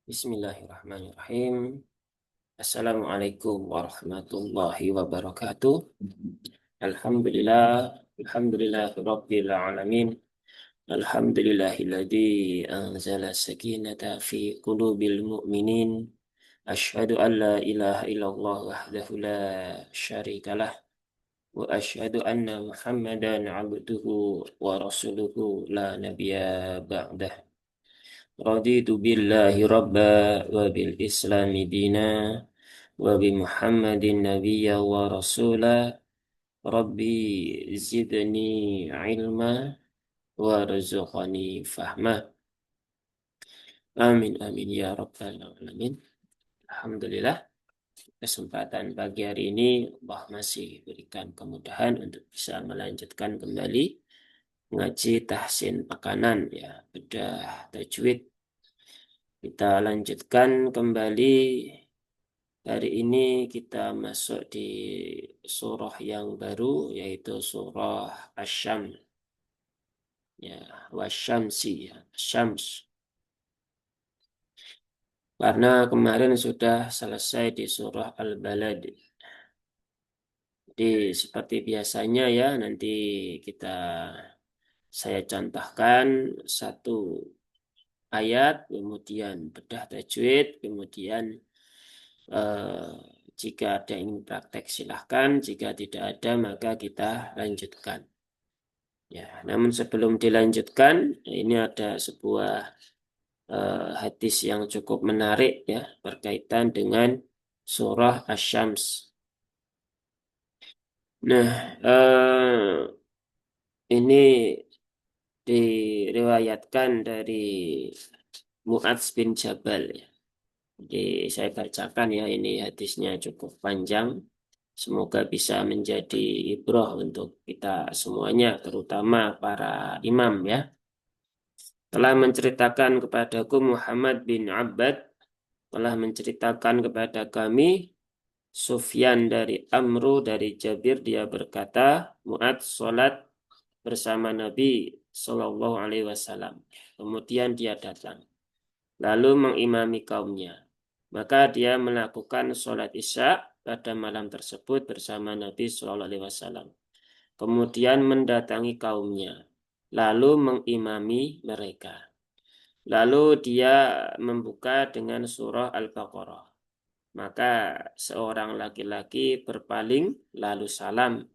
Bismillahirrahmanirrahim. Assalamualaikum warahmatullahi wabarakatuh. Alhamdulillah, alhamdulillah rabbil alamin. Alhamdulillahilladzi anzala sakinata fi qulubil mu'minin. Ashhadu an la ilaha illallah wahdahu la syarikalah wa ashhadu anna Muhammadan abduhu wa rasuluhu la nabiyya ba'dah. Raditu billahi rabba wa bil islami dina wa bi Muhammadin nabiyya wa rasula. Rabbi zidni ilma wa rizqani fahma. Amin amin ya rabbal alamin. Alhamdulillah, kesempatan pagi hari ini Allah masih berikan kemudahan untuk bisa melanjutkan kembali ngaji tahsin pakanan ya, bedah tajwid. Kita lanjutkan kembali. Hari ini kita masuk di surah yang baru, yaitu surah Asy-Syams. Ya, wasyamsi, ya, Syams. Karena kemarin sudah selesai di surah Al-Balad. Jadi seperti biasanya ya, nanti kita saya contohkan satu ayat, kemudian bedah tajwid, kemudian Eh, jika ada yang ingin praktek silahkan, jika tidak ada maka kita lanjutkan. Ya, namun sebelum dilanjutkan, ini ada sebuah hadis yang cukup menarik ya berkaitan dengan surah Asy-Syams. Nah, ini diriwayatkan dari Mu'adz bin Jabal ya. Jadi saya bacakan ya, ini hadisnya cukup panjang. Semoga bisa menjadi ibrah untuk kita semuanya, terutama para imam ya. Telah menceritakan kepadaku Muhammad bin Abbad, telah menceritakan kepada kami Sufyan dari Amru dari Jabir, dia berkata, Mu'ad sholat bersama Nabi Shallallahu Alaihi Wasallam. Kemudian dia datang, lalu mengimami kaumnya. Maka dia melakukan sholat isya pada malam tersebut bersama Nabi Shallallahu Alaihi Wasallam. Kemudian mendatangi kaumnya, lalu mengimami mereka. Lalu dia membuka dengan surah Al-Baqarah. Maka seorang laki-laki berpaling, lalu salam,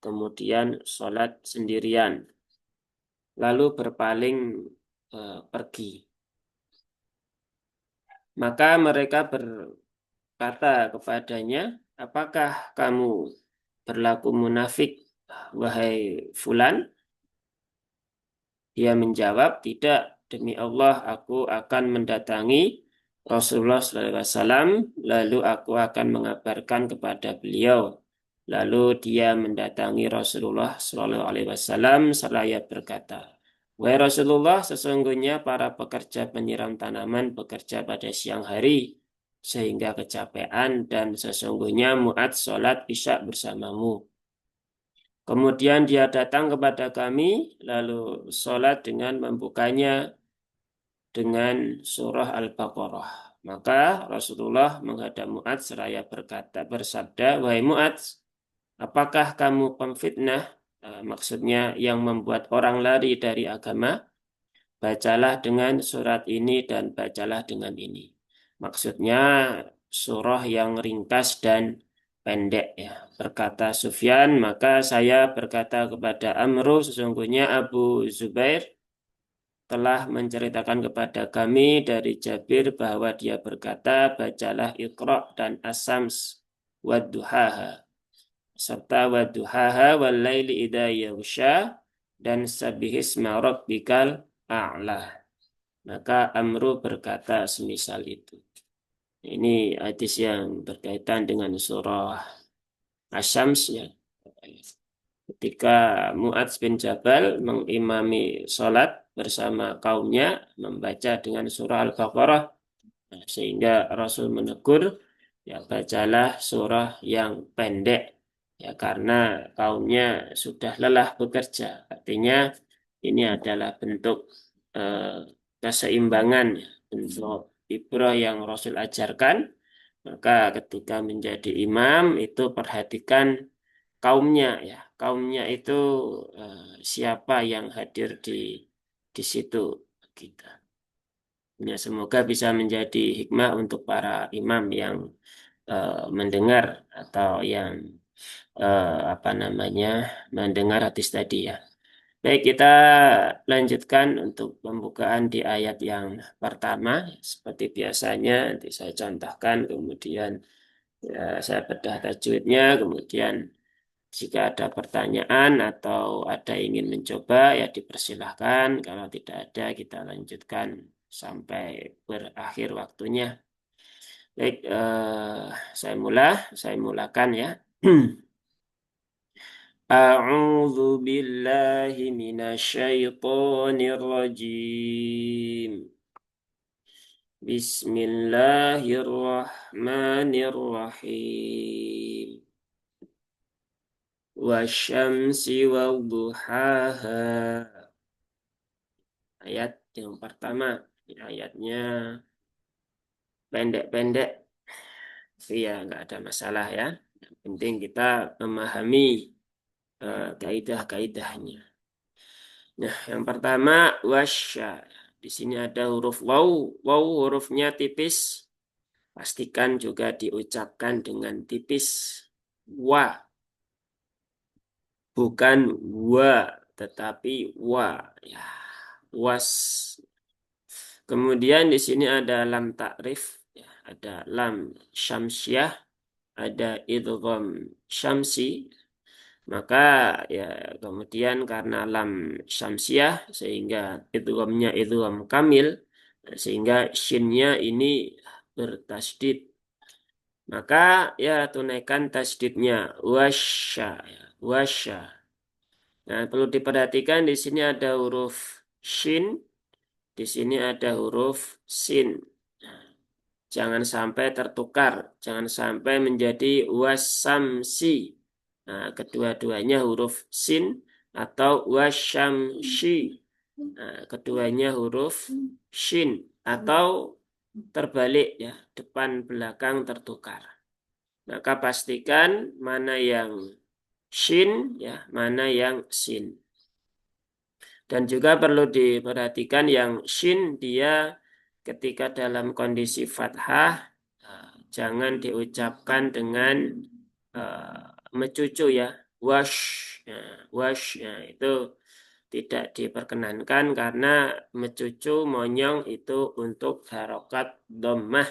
kemudian sholat sendirian, lalu berpaling pergi. Maka mereka berkata kepadanya, apakah kamu berlaku munafik, wahai fulan? Dia menjawab, tidak, demi Allah aku akan mendatangi Rasulullah SAW, lalu aku akan mengabarkan kepada beliau. Lalu dia mendatangi Rasulullah SAW seraya berkata, wahai Rasulullah, sesungguhnya para pekerja penyiram tanaman bekerja pada siang hari sehingga kecapean, dan sesungguhnya Mu'adz sholat isya bersamamu. Kemudian dia datang kepada kami, lalu sholat dengan membukanya dengan surah Al-Baqarah. Maka Rasulullah menghadap Mu'adz seraya berkata, bersabda, wahai Mu'adz, apakah kamu pemfitnah? Maksudnya yang membuat orang lari dari agama? Bacalah dengan surat ini dan bacalah dengan ini. Maksudnya surah yang ringkas dan pendek ya. Berkata Sufyan, maka saya berkata kepada Amru, sesungguhnya Abu Zubair telah menceritakan kepada kami dari Jabir bahwa dia berkata, bacalah Iqra dan As-Sams wad-duhaha serta wad-duhaha wal laili idza yaghsha dan sabbihisma rabbikal a'la. Maka Amru berkata semisal itu. Ini hadis yang berkaitan dengan surah Asy-Syams ya. Ketika Mu'adz bin Jabal mengimami sholat bersama kaumnya membaca dengan surah Al-Baqarah, sehingga Rasul menegur, ya bacalah surah yang pendek ya karena kaumnya sudah lelah bekerja. Artinya ini adalah bentuk keseimbangan ya, bentuk ibrah yang Rasul ajarkan, maka ketika menjadi imam itu perhatikan kaumnya ya. Kaumnya itu siapa yang hadir di situ kita. Ya, semoga bisa menjadi hikmah untuk para imam yang mendengar atau yang apa namanya mendengar hadis tadi ya. Baik, kita lanjutkan untuk pembukaan di ayat yang pertama. Seperti biasanya, nanti saya contohkan, kemudian ya, saya bedah tajwidnya, kemudian jika ada pertanyaan atau ada ingin mencoba, ya dipersilahkan. Kalau tidak ada, kita lanjutkan sampai berakhir waktunya. Baik, saya mulakan ya. أعوذ بالله من الشيطان الرجيم بسم الله الرحمن الرحيم والشمس وضحاها. Ayat yang pertama, ayatnya pendek-pendek, tapi ya nggak ada masalah ya. Yang penting kita memahami kaidah-kaidahnya. Nah, yang pertama wasya. Di sini ada huruf waw. Waw hurufnya tipis. Pastikan juga diucapkan dengan tipis. Wa, bukan wa, tetapi wa. Ya, was. Kemudian di sini ada lam takrif, ya, ada lam syamsiah, ada idgham syamsi. Maka ya kemudian karena lam syamsiah sehingga idghamnya idgham kamil, sehingga shinnya ini bertasdid. Maka ya tunaikan tasdidnya wasya, ya, wasya. Nah, perlu diperhatikan di sini ada huruf shin, di sini ada huruf sin. Jangan sampai tertukar, jangan sampai menjadi wasamsi. Nah, kedua-duanya huruf sin atau wasyamsi. Nah, keduanya huruf shin atau terbalik ya, depan belakang tertukar. Maka pastikan mana yang shin ya, mana yang sin. Dan juga perlu diperhatikan yang shin dia ketika dalam kondisi fathah jangan diucapkan dengan mecucu ya. Wash, wash itu tidak diperkenankan karena mecucu monyong itu untuk harokat dhammah.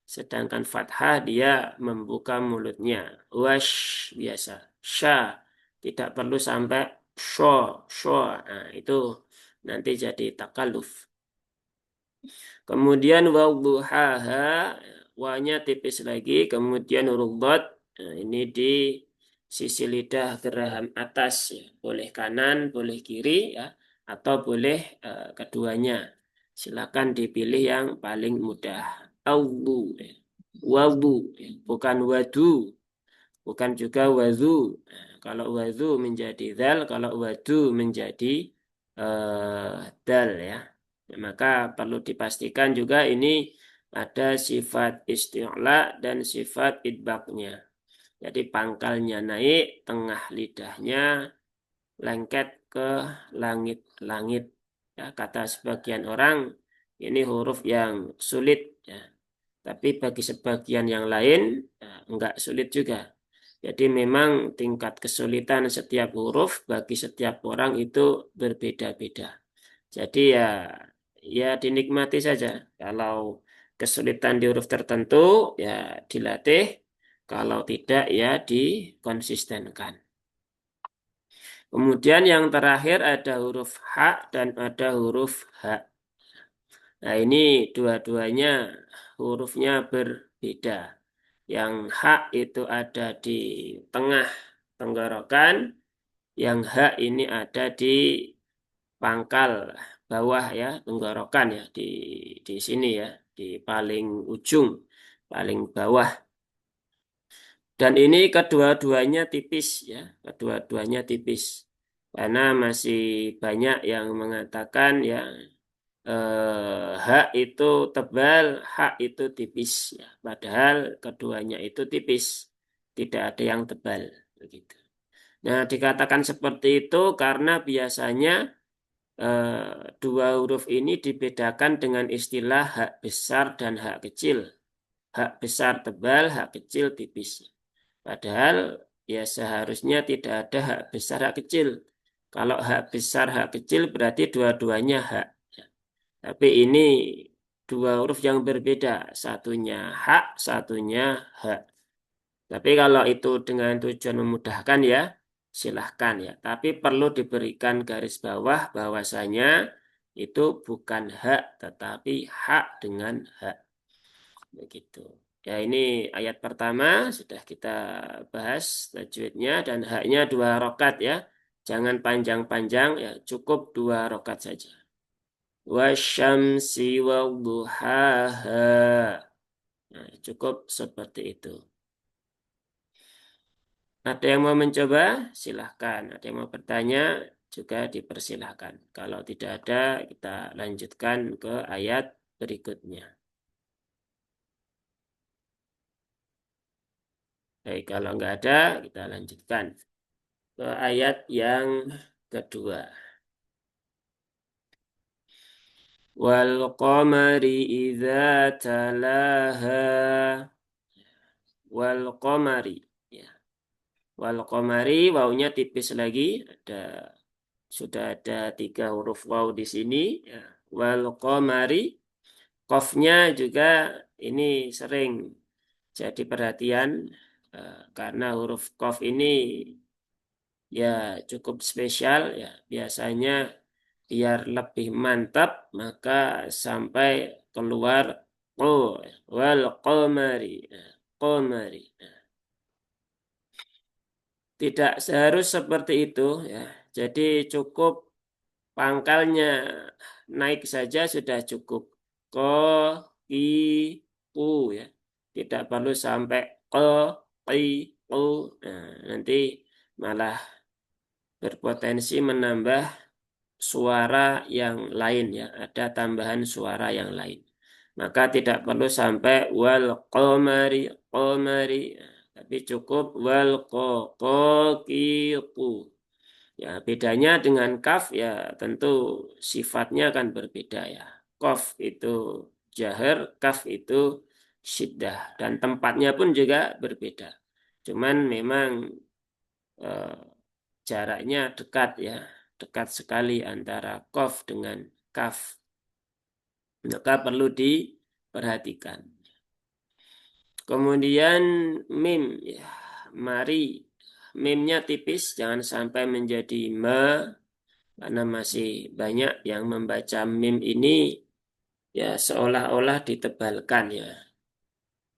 Sedangkan fathah dia membuka mulutnya. Wash biasa. Sya tidak perlu sampai sho, sho. Nah, itu nanti jadi takaluf. Kemudian wadduhaha, wanya tipis lagi. Kemudian huruf dhad, nah, ini di sisi lidah geraham atas ya. Boleh kanan, boleh kiri ya, atau boleh keduanya. Silakan dipilih yang paling mudah. Awdu, ya. Wadu, ya. Bukan wadu, bukan juga wadu. Nah, kalau wadu menjadi dal, kalau wadu menjadi dal ya. Nah, maka perlu dipastikan juga ini ada sifat isti'la dan sifat idbaknya. Jadi pangkalnya naik, tengah lidahnya lengket ke langit-langit. Ya, kata sebagian orang ini huruf yang sulit ya. Tapi bagi sebagian yang lain enggak sulit juga. Jadi memang tingkat kesulitan setiap huruf bagi setiap orang itu berbeda-beda. Jadi ya ya dinikmati saja. Kalau kesulitan di huruf tertentu ya dilatih, kalau tidak ya dikonsistenkan. Kemudian yang terakhir ada huruf H dan ada huruf H. Nah ini dua-duanya hurufnya berbeda. Yang H itu ada di tengah tenggorokan, yang H ini ada di pangkal bawah ya, tenggorokan ya, di sini ya, di paling ujung, paling bawah. Dan ini kedua-duanya tipis ya, kedua-duanya tipis. Karena masih banyak yang mengatakan ya hak itu tebal, hak itu tipis. Ya. Padahal keduanya itu tipis, tidak ada yang tebal. Begitu. Nah, dikatakan seperti itu karena biasanya dua huruf ini dibedakan dengan istilah hak besar dan hak kecil. Hak besar tebal, hak kecil tipis. Padahal ya seharusnya tidak ada hak besar, hak kecil. Kalau hak besar, hak kecil berarti dua-duanya hak. Tapi ini dua huruf yang berbeda. Satunya hak, satunya hak. Tapi kalau itu dengan tujuan memudahkan ya, silahkan ya. Tapi perlu diberikan garis bawah bahwasanya itu bukan hak, tetapi hak dengan hak. Begitu. Ya ini ayat pertama sudah kita bahas tajwidnya dan haknya dua rokat ya. Jangan panjang-panjang ya, cukup dua rokat saja. Wasyamsi wadduhaha. Nah, cukup seperti itu. Ada yang mau mencoba? Silahkan. Ada yang mau bertanya? Juga dipersilahkan. Kalau tidak ada, kita lanjutkan ke ayat berikutnya. Baik, kalau nggak ada, kita lanjutkan ke ayat yang kedua. Wal qamari idza talaha. Wal qamari. Ya. Wal qamari, wawunya tipis lagi. Sudah ada tiga huruf waw di sini. Ya. Wal qamari. Qafnya juga ini sering jadi perhatian karena huruf qaf ini ya cukup spesial ya. Biasanya biar lebih mantap maka sampai keluar wal qamari. Nah, qamari. Nah, tidak seharus seperti itu ya. Jadi cukup pangkalnya naik saja sudah cukup. Ko, ki, ku ya. Tidak perlu sampai ko, ki, ku. Nah, nanti malah berpotensi menambah suara yang lain ya. Ada tambahan suara yang lain. Maka tidak perlu sampai wal qamari, qamari. Nah, tapi cukup wal ko, ki, ku. Ya, bedanya dengan kaf ya tentu sifatnya akan berbeda ya. Kaf itu jahar, kaf itu syiddah dan tempatnya pun juga berbeda. Cuman memang eh, jaraknya dekat ya, dekat sekali antara kaf dengan kaf. Maka perlu diperhatikan. Kemudian mim ya, mari mimnya tipis jangan sampai menjadi ma karena masih banyak yang membaca mim ini ya seolah-olah ditebalkan ya.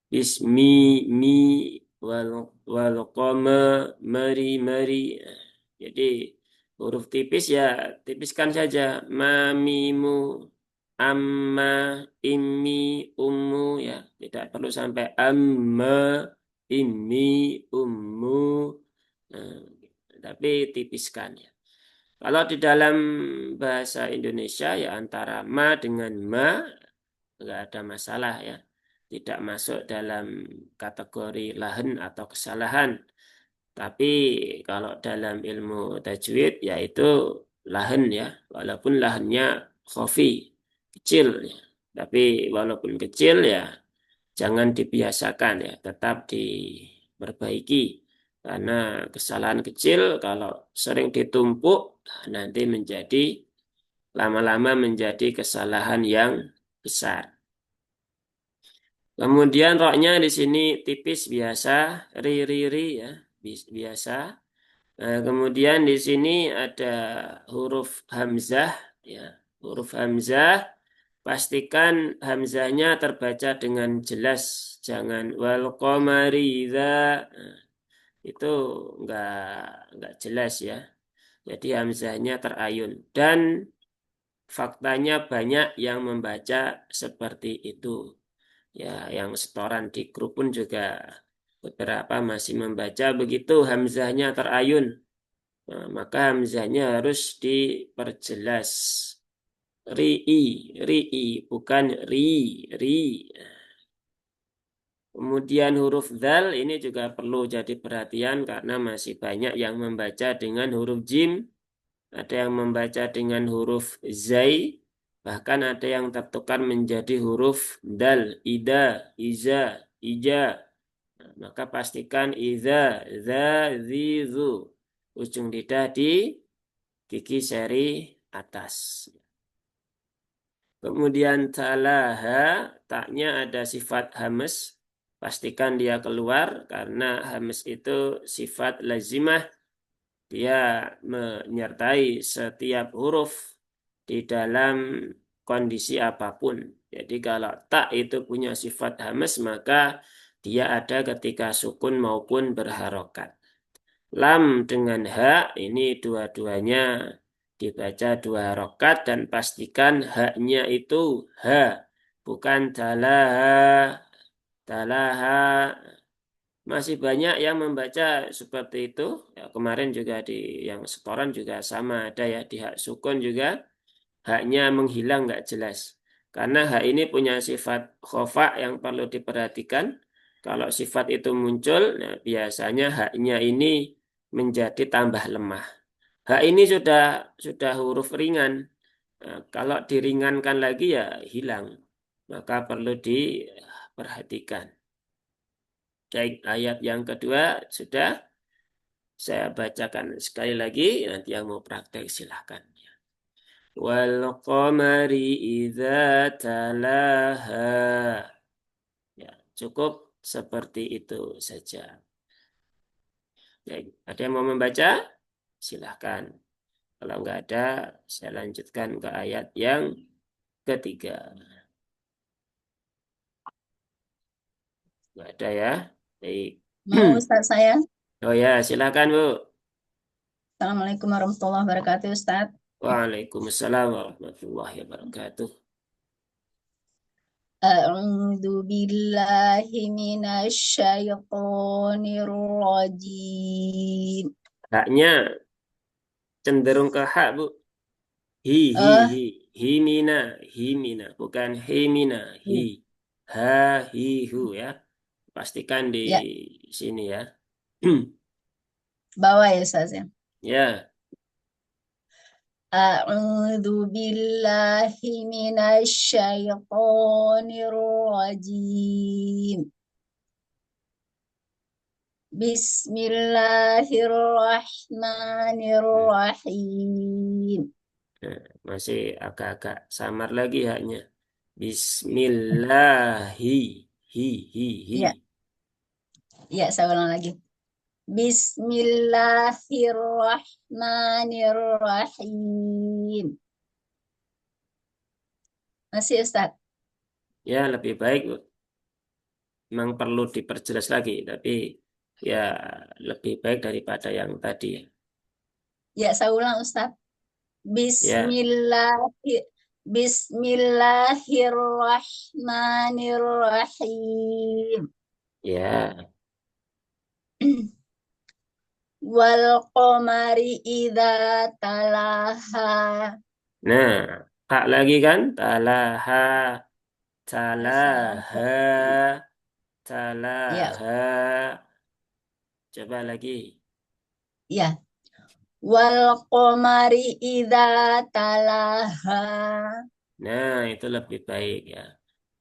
Bismi, mi, wal, wal qama, mari, mari. Nah, jadi huruf tipis ya tipiskan saja. Ma, mimu, amma, immi, ummu ya. Tidak perlu sampai amma, immi, ummu. Nah, tapi tipiskan ya. Kalau di dalam bahasa Indonesia ya antara ma dengan ma nggak ada masalah ya. Tidak masuk dalam kategori lahan atau kesalahan. Tapi kalau dalam ilmu tajwid yaitu lahan ya. Walaupun lahannya khofi, kecil ya. Tapi walaupun kecil ya jangan dibiasakan ya. Tetap diperbaiki. Karena kesalahan kecil kalau sering ditumpuk nanti menjadi lama-lama menjadi kesalahan yang besar. Kemudian roknya di sini tipis biasa, ri ya, biasa. Nah, kemudian di sini ada huruf hamzah ya. Huruf hamzah pastikan hamzahnya terbaca dengan jelas, jangan wal qamari idza. Nah, itu enggak enggak jelas ya. Jadi hamzahnya terayun dan faktanya banyak yang membaca seperti itu. Ya, yang setoran di grup pun juga beberapa masih membaca begitu hamzahnya terayun. Nah, maka hamzahnya harus diperjelas. Ri'i, ri'i, bukan ri. Kemudian huruf dzal ini juga perlu jadi perhatian karena masih banyak yang membaca dengan huruf jim, ada yang membaca dengan huruf zai, bahkan ada yang tertukar menjadi huruf dal, ida, iza, ija. Nah, maka pastikan iza, za, zizu. Ujung lidah di gigi seri atas. Kemudian talaha, taknya ada sifat hames. Pastikan dia keluar karena hames itu sifat lazimah. Dia menyertai setiap huruf di dalam kondisi apapun. Jadi kalau tak itu punya sifat hames maka dia ada ketika sukun maupun berharokat. Lam dengan ha ini dua-duanya dibaca dua harokat dan pastikan haknya itu ha bukan dalaha. Dalaha masih banyak yang membaca seperti itu. Ya, kemarin juga di yang setoran juga sama ada ya di hak sukun juga haknya menghilang nggak jelas. Karena hak ini punya sifat khofa yang perlu diperhatikan. Kalau sifat itu muncul, nah biasanya haknya ini menjadi tambah lemah. Hak ini sudah huruf ringan. Nah, kalau diringankan lagi ya hilang. Maka perlu diperhatikan. Baik, ayat yang kedua sudah saya bacakan sekali lagi. Nanti yang mau praktek silahkan. Wal qamari idza talaha. Ya, cukup seperti itu saja. Baik, ada yang mau membaca? Silahkan. Kalau nggak ada, saya lanjutkan ke ayat yang ketiga. Nggak ada ya? Baik. Mau Ustadz saya? Oh ya, silahkan Bu. Assalamualaikum warahmatullahi wabarakatuh Ustadz. Waalaikumsalam warahmatullahi wabarakatuh. A'udzu billahi minasy syaithanir rajim. Haknya cenderung ke hak, Bu. Eh, Himina, himina, bukan himina, hi. Ha, hi, hu ya. Pastikan di ya, sini ya. bawah ya Ustadz ya. Ya, A'udzu billahi minasy syaithanir rajim. Bismillahirrahmanirrahim. nah, masih agak-agak samar lagi haknya. Bismillahi, hi, hi. Ya, ya saya ulang lagi. Bismillahirrahmanirrahim. Masih Ustaz? Ya, lebih baik, Bu. Memang perlu diperjelas lagi, tapi ya lebih baik daripada yang tadi ya. Ya, saya ulang Ustaz. Ya, Bismillahirrahmanirrahim. ya. Wal qamari idza talaha. Nah, kak lagi kan? Talaha, Salah. talaha, Ya, talaha. Coba lagi. ya. Wal qamari idza talaha. Nah, itu lebih baik ya.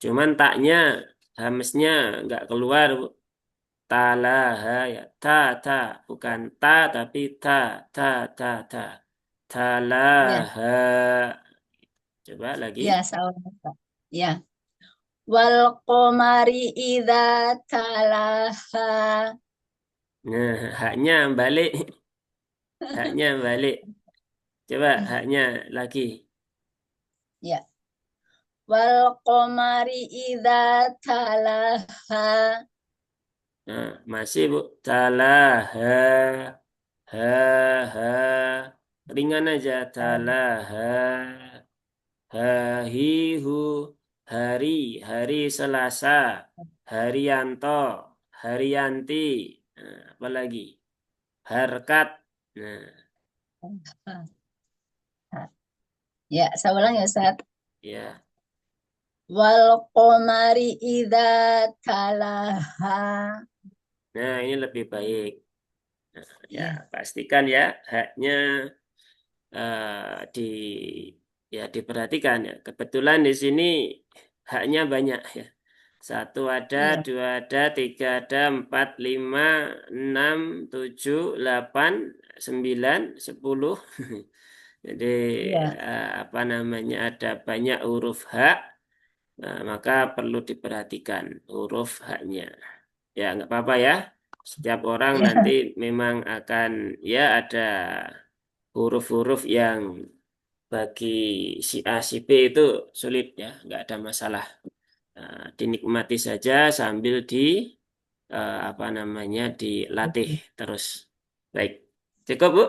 Cuman taknya, hamesnya nggak keluar. Bu. Talaha ya. Ta, bukan ta tapi ta, ta, ta. Ya, Talaha. Coba ya, lagi. salah Ustaz. Ya. Wal qamari idza talaha. Nah, haknya balik. Haknya balik. Coba haknya lagi. Ya. Wal qamari idza talaha. Nah, masih Bu. Talaha. Ha, ha. Ringan aja. Talaha. Hahihu. Hari. Hari Selasa. Haryanto. Haryanti. Nah, apa lagi? Harkat. Nah, Ya, saya ulang ya Ustaz. Ya. Wal qamari idza talaha. Nah, ini lebih baik. Nah, ya, Ya, pastikan ya haknya di ya diperhatikan ya. Kebetulan di sini haknya banyak ya. Satu ada, iya, dua ada, tiga ada, empat, lima, enam, tujuh, delapan, sembilan, 10. Jadi iya. apa namanya ada banyak huruf hak, maka perlu diperhatikan huruf haknya. Ya nggak apa-apa ya. Setiap orang nanti Ya, memang akan ya ada huruf-huruf yang bagi si A si B itu sulit ya, nggak ada masalah. Dinikmati saja sambil apa namanya dilatih terus. Baik, cukup Bu?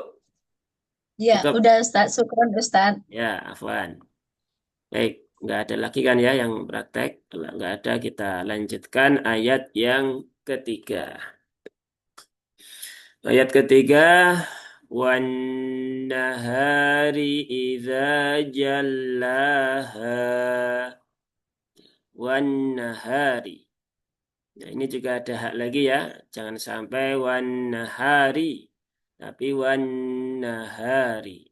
ya, Cukup. udah Ustaz. Syukron Ustaz. Ya, Afwan. Baik, nggak ada lagi kan ya yang praktek. Kalau nggak ada kita lanjutkan ayat yang ketiga. Ayat ketiga, wan nahari idza jallaha wan nahari. Nah, ini juga ada hak lagi ya. Jangan sampai wan nahari, tapi wan nahari.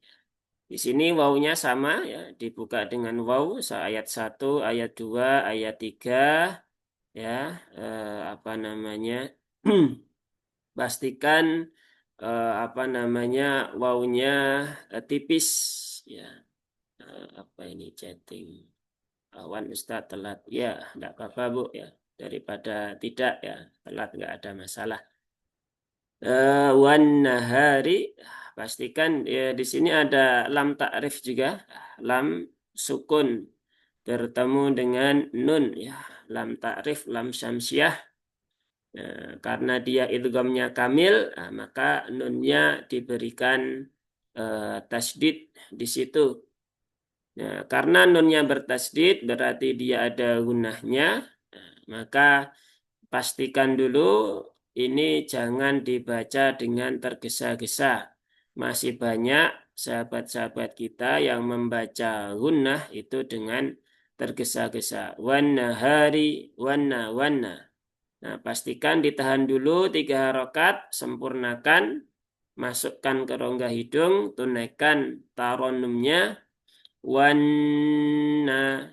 Di sini wawunya sama ya, dibuka dengan waw ayat satu, ayat 2, ayat 3 ya, apa namanya? Pastikan apa namanya wawunya tipis ya. Apa ini chatting? Awan Ustaz telat. Ya, enggak apa-apa Bu ya. Daripada tidak ya, telat nggak ada masalah. Wan nahari pastikan ya di sini ada lam takrif juga, lam sukun bertemu dengan nun ya, lam takrif, lam syamsiah. Karena dia idghamnya kamil, maka nunnya diberikan tasdid di situ. Nah, karena nunnya bertasdid berarti dia ada gunahnya, maka pastikan dulu ini jangan dibaca dengan tergesa-gesa. Masih banyak sahabat-sahabat kita yang membaca gunnah itu dengan tergesa-gesa. Wana hari, wana. Nah, pastikan ditahan dulu 3 harokat, sempurnakan, masukkan ke rongga hidung, tunaikan taronumnya, wana,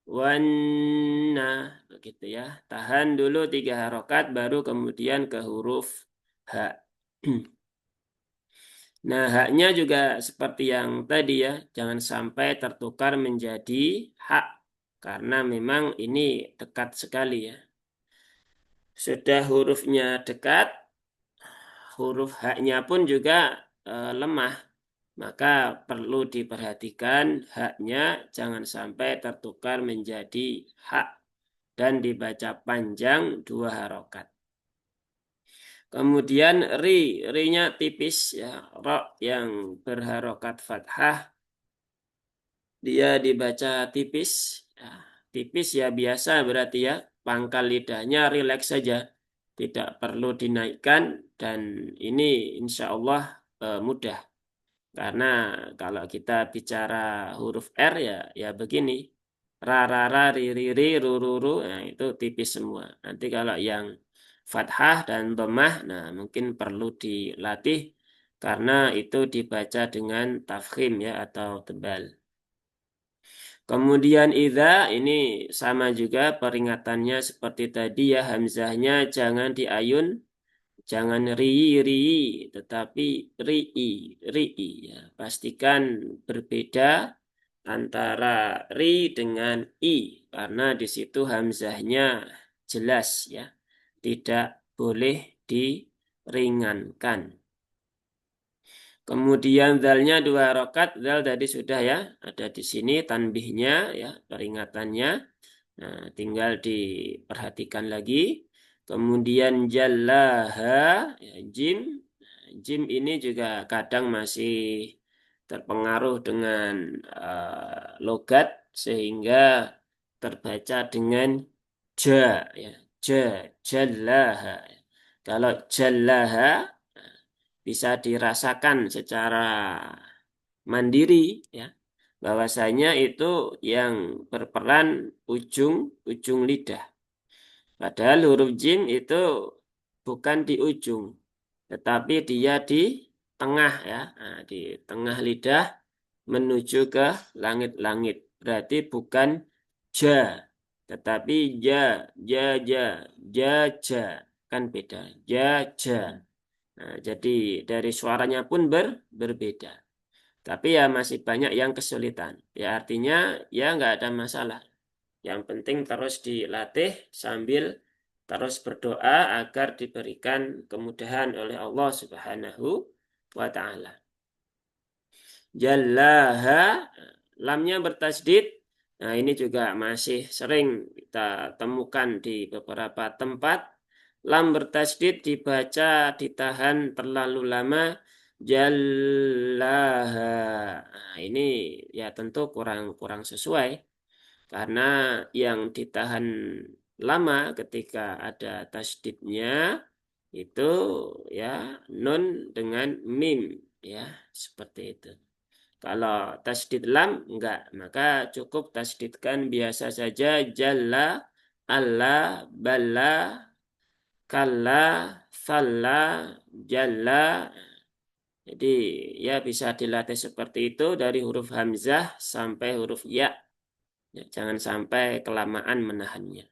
wana, begitu ya. Tahan dulu 3 harokat, baru kemudian ke huruf H. Nah, haknya juga seperti yang tadi ya, jangan sampai tertukar menjadi hak, karena memang ini dekat sekali ya. Sudah hurufnya dekat, huruf haknya pun juga lemah, maka perlu diperhatikan haknya jangan sampai tertukar menjadi hak dan dibaca panjang 2 harokat. Kemudian ri-nya tipis ya, ro yang berharokat fathah dia dibaca tipis. Ya, tipis ya biasa berarti ya, pangkal lidahnya rileks saja, tidak perlu dinaikkan dan ini insya Allah mudah. Karena kalau kita bicara huruf R ya ya begini. Ra ra ra ri ri ri ru ru ru, nah itu tipis semua. Nanti kalau yang fathah dan dhammah nah mungkin perlu dilatih karena itu dibaca dengan tafkhim ya atau tebal. Kemudian idza ini sama juga peringatannya seperti tadi ya, hamzahnya jangan diayun, jangan ri, tetapi ri ya. Pastikan berbeda antara ri dengan i karena di situ hamzahnya jelas ya, tidak boleh diringankan. Kemudian zalnya 2 harokat, zal tadi sudah ya, ada di sini tanbihnya ya, peringatannya. Nah, tinggal diperhatikan lagi. Kemudian jallaha, ya, jim. Jim ini juga kadang masih terpengaruh dengan logat sehingga terbaca dengan ja, ya, ja, jallaha. Kalau jallaha bisa dirasakan secara mandiri ya. bahwasanya itu yang berperan ujung lidah. Padahal huruf jim itu bukan di ujung, tetapi dia di tengah ya. Nah, di tengah lidah menuju ke langit-langit. Berarti bukan ja, tetapi ja, ja, ja, ja, ja. Kan beda. Ja, ja. Nah, jadi dari suaranya pun berbeda. Tapi ya masih banyak yang kesulitan. Ya artinya ya nggak ada masalah. Yang penting terus dilatih sambil terus berdoa agar diberikan kemudahan oleh Allah Subhanahu wa taala. Jallaha, lamnya bertasdid. Nah, ini juga masih sering kita temukan di beberapa tempat. Lam bertasdid dibaca ditahan terlalu lama. Jallaha. Nah, ini ya tentu kurang kurang sesuai karena yang ditahan lama ketika ada tasdidnya itu ya nun dengan mim ya seperti itu. Kalau tasdid lam enggak, maka cukup tasdidkan biasa saja jalla, alla, balla, kalla, thalla, jalla. Jadi ya bisa dilatih seperti itu dari huruf hamzah sampai huruf ya. Ya, jangan sampai kelamaan menahannya.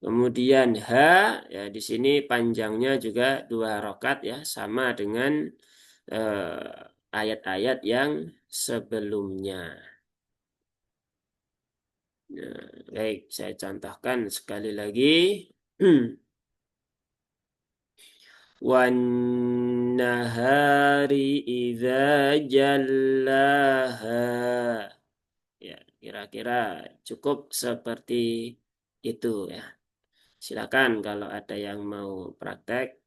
Kemudian ha ya di sini panjangnya juga 2 rakaat ya sama dengan ayat-ayat yang sebelumnya. Nah, baik, saya contohkan sekali lagi. Wan nahari idza jallaha. Ya, kira-kira cukup seperti itu ya. Silakan kalau ada yang mau praktek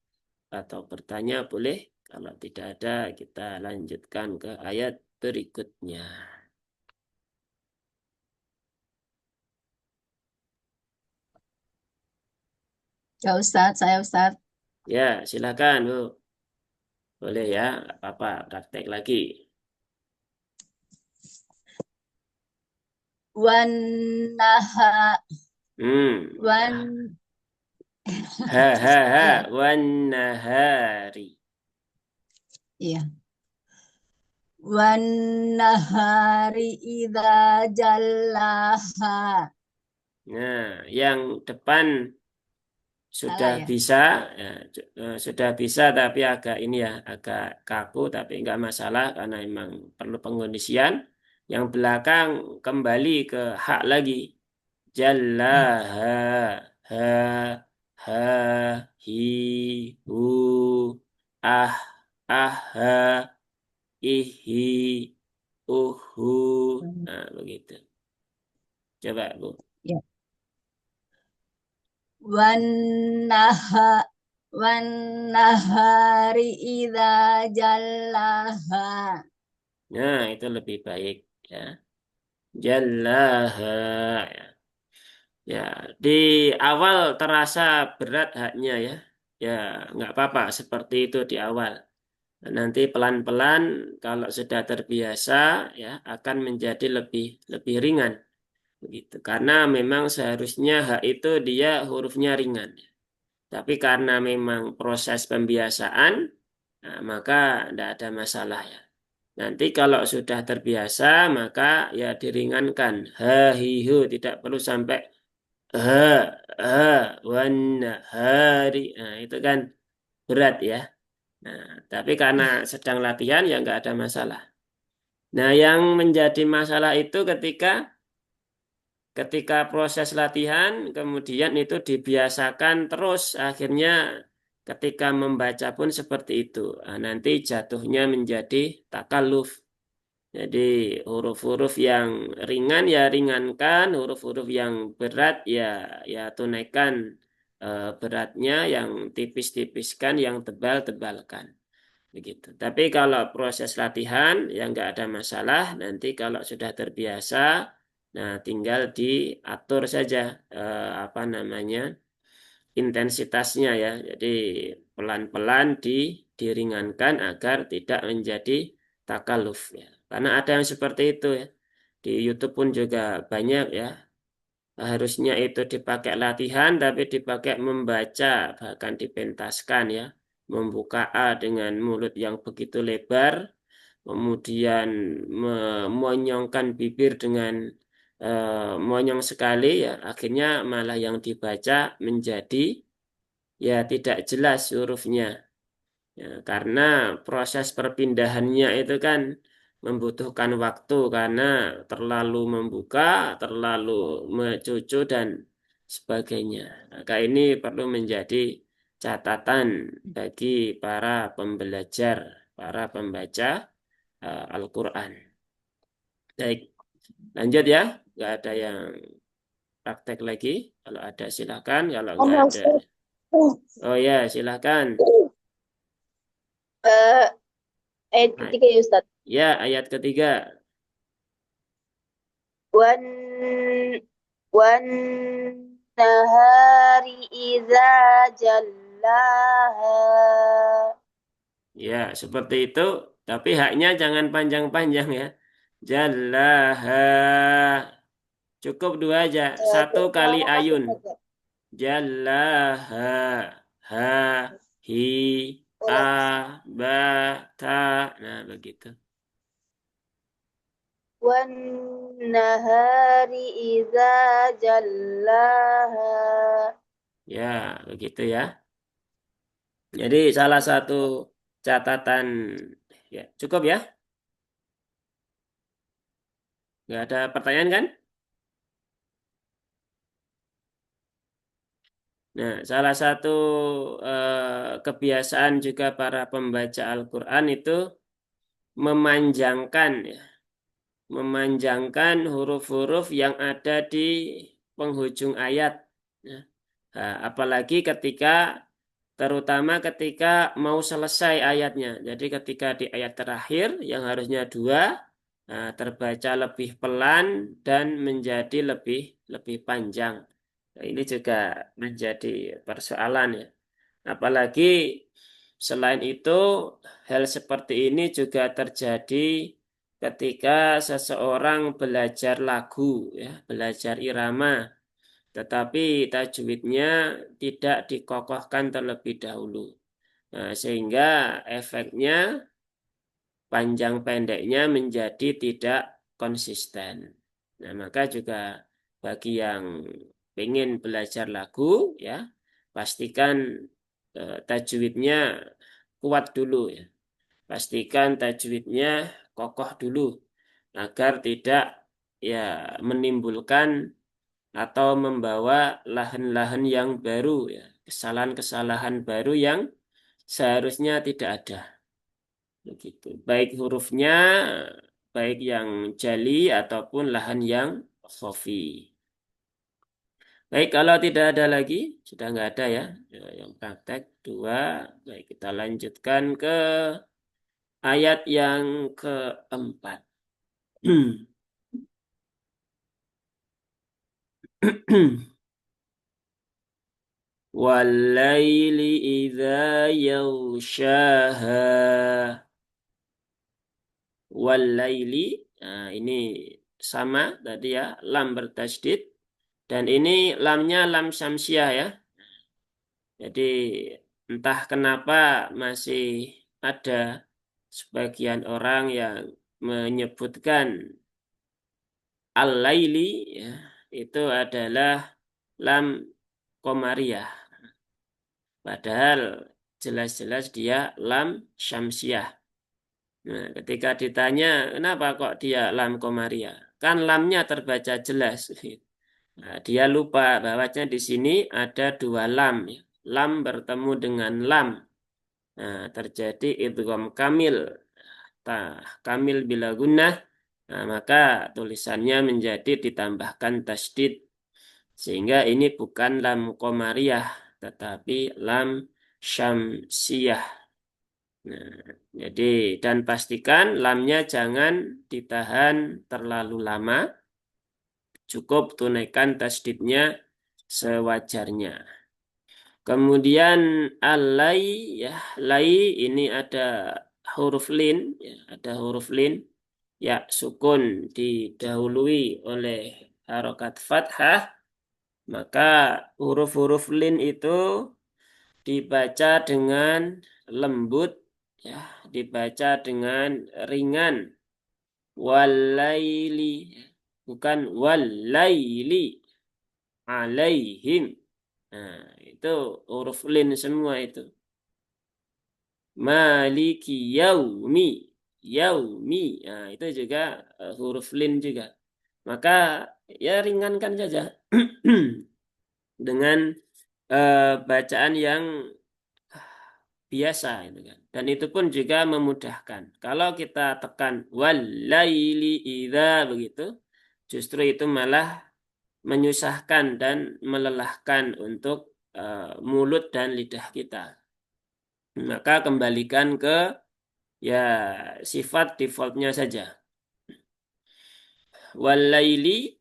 atau bertanya boleh. Kalau tidak ada, kita lanjutkan ke ayat berikutnya. Ya Ustadz, saya Ustadz. Ya, silakan Bu. Boleh ya, nggak apa-apa. Praktek lagi. Wan naha wan Ya. Ha ha ha iya wan nahari. iya. Wan nahari idza jallaha. Nah, yang depan sudah Salah ya? bisa, ya, sudah bisa tapi agak ini ya, agak kaku tapi nggak masalah karena memang perlu pengondisian. Yang belakang kembali ke hak lagi. Ya. Jallaha, ha, ha, hi, hu, ah, aha, ihi, uhu. Nah, begitu. Coba, Bu. Ya. Wan naha wan nahari idza jallaha. Nah, itu lebih baik ya. Jallaha. Ya. Ya, di awal terasa berat haknya ya. Ya, nggak apa-apa seperti itu di awal. Nanti pelan-pelan kalau sudah terbiasa ya akan menjadi lebih lebih ringan begitu. Karena memang seharusnya hak itu dia hurufnya ringan. Tapi karena memang proses pembiasaan, nah, maka tidak ada masalah ya. Nanti kalau sudah terbiasa maka ya diringankan. Ha, hi, hu. Tidak perlu sampai ha, ha, wan, hari. Nah, itu kan berat ya. Nah, tapi karena sedang latihan ya nggak ada masalah. Nah, yang menjadi masalah itu ketika proses latihan, kemudian itu dibiasakan terus, akhirnya ketika membaca pun seperti itu. Nah, nanti jatuhnya menjadi takalluf. Jadi huruf-huruf yang ringan ya ringankan, huruf-huruf yang berat ya ya tunaikan beratnya, yang tipis-tipiskan, yang tebal-tebalkan. Begitu. Tapi kalau proses latihan ya nggak ada masalah. Nanti kalau sudah terbiasa, nah tinggal diatur saja apa namanya intensitasnya ya. Jadi pelan-pelan diringankan agar tidak menjadi takaluf ya. Karena ada yang seperti itu ya. Di YouTube pun juga banyak ya. Harusnya itu dipakai latihan, tapi dipakai membaca, bahkan dipentaskan ya. Membuka A dengan mulut yang begitu lebar, kemudian memonyongkan bibir dengan monyong sekali ya. Akhirnya malah yang dibaca menjadi ya tidak jelas hurufnya. Ya, karena proses perpindahannya itu kan membutuhkan waktu karena terlalu membuka, terlalu mencucu dan sebagainya. Maka ini perlu menjadi catatan bagi para pembelajar, para pembaca Al-Quran. Baik, lanjut ya. Nggak ada yang praktek lagi. Kalau ada silakan, kalau nggak Ada ada. Ustaz. Oh ya, silakan. Eh, ayat Nah, ketiga ya Ustaz. ya, ayat ketiga. Wan wan nahari idza jallaha. Ya, seperti itu. Tapi haknya jangan panjang-panjang ya. Jallaha. Cukup dua aja. Satu kali Jallaha ayun. saja. Jallaha. Ha, hi, Oh a, ya. ba, ta. Nah, begitu. Wan nahari idza jallaha. Ya, begitu ya. Jadi salah satu catatan. Ya, cukup ya. Nggak ada pertanyaan kan? Nah, salah satu kebiasaan juga para pembaca Al-Quran itu memanjangkan ya, memanjangkan huruf-huruf yang ada di penghujung ayat. Ya. Nah, apalagi terutama ketika mau selesai ayatnya. Jadi ketika di ayat terakhir yang harusnya dua, terbaca lebih pelan dan menjadi lebih lebih panjang. Nah, ini juga menjadi persoalan ya. Apalagi selain itu, hal seperti ini juga terjadi ketika seseorang belajar lagu, ya, belajar irama, tetapi tajwidnya tidak dikokohkan terlebih dahulu. Nah, sehingga efeknya panjang pendeknya menjadi tidak konsisten. Nah, maka juga bagi yang ingin belajar lagu, ya, pastikan tajwidnya kuat dulu, ya. Pastikan tajwidnya kokoh dulu agar tidak ya menimbulkan atau membawa lahan-lahan yang baru, ya, kesalahan-kesalahan baru yang seharusnya tidak ada. Begitu. Baik hurufnya, baik yang jali ataupun lahan yang khafi. Baik, kalau tidak ada lagi, sudah nggak ada ya, ya, yang praktek dua. Baik, kita lanjutkan ke ayat yang keempat. Walaili idza yaghshaha. Walaili. Nah, ini sama tadi ya, lam bertasydid dan ini lamnya lam syamsiah ya. Jadi entah kenapa masih ada sebagian orang yang menyebutkan al-laili ya, itu adalah lam komariah. Padahal jelas-jelas dia lam syamsiah. Nah, ketika ditanya kenapa kok dia lam komariah? Kan lamnya terbaca jelas. Nah, dia lupa bahwasanya di sini ada dua lam, ya. Lam bertemu dengan lam. Nah, terjadi idgham kamil. Tah, kamil bila gunnah. Nah, maka tulisannya menjadi ditambahkan tasdid. Sehingga ini bukan lam komariah, tetapi lam syamsiyah. Nah, jadi dan pastikan lamnya jangan ditahan terlalu lama. Cukup tunaikan tasdidnya sewajarnya. Kemudian alai ya, lai ini ada huruf lin, ya, ada huruf lin. ya sukun didahului oleh harokat fathah, maka huruf-huruf lin itu dibaca dengan lembut, ya, dibaca dengan ringan. Walaili, bukan walaili alaihim. Nah, itu huruf lin semua itu. Maliki yaumi, yaumi. Nah, itu juga huruf lin juga. Maka ya ringankan saja dengan bacaan yang biasa itu kan. Dan itu pun juga memudahkan. Kalau kita tekan walaili idza begitu, justru itu malah menyusahkan dan melelahkan untuk mulut dan lidah kita. Maka kembalikan ke ya sifat defaultnya saja. Walaili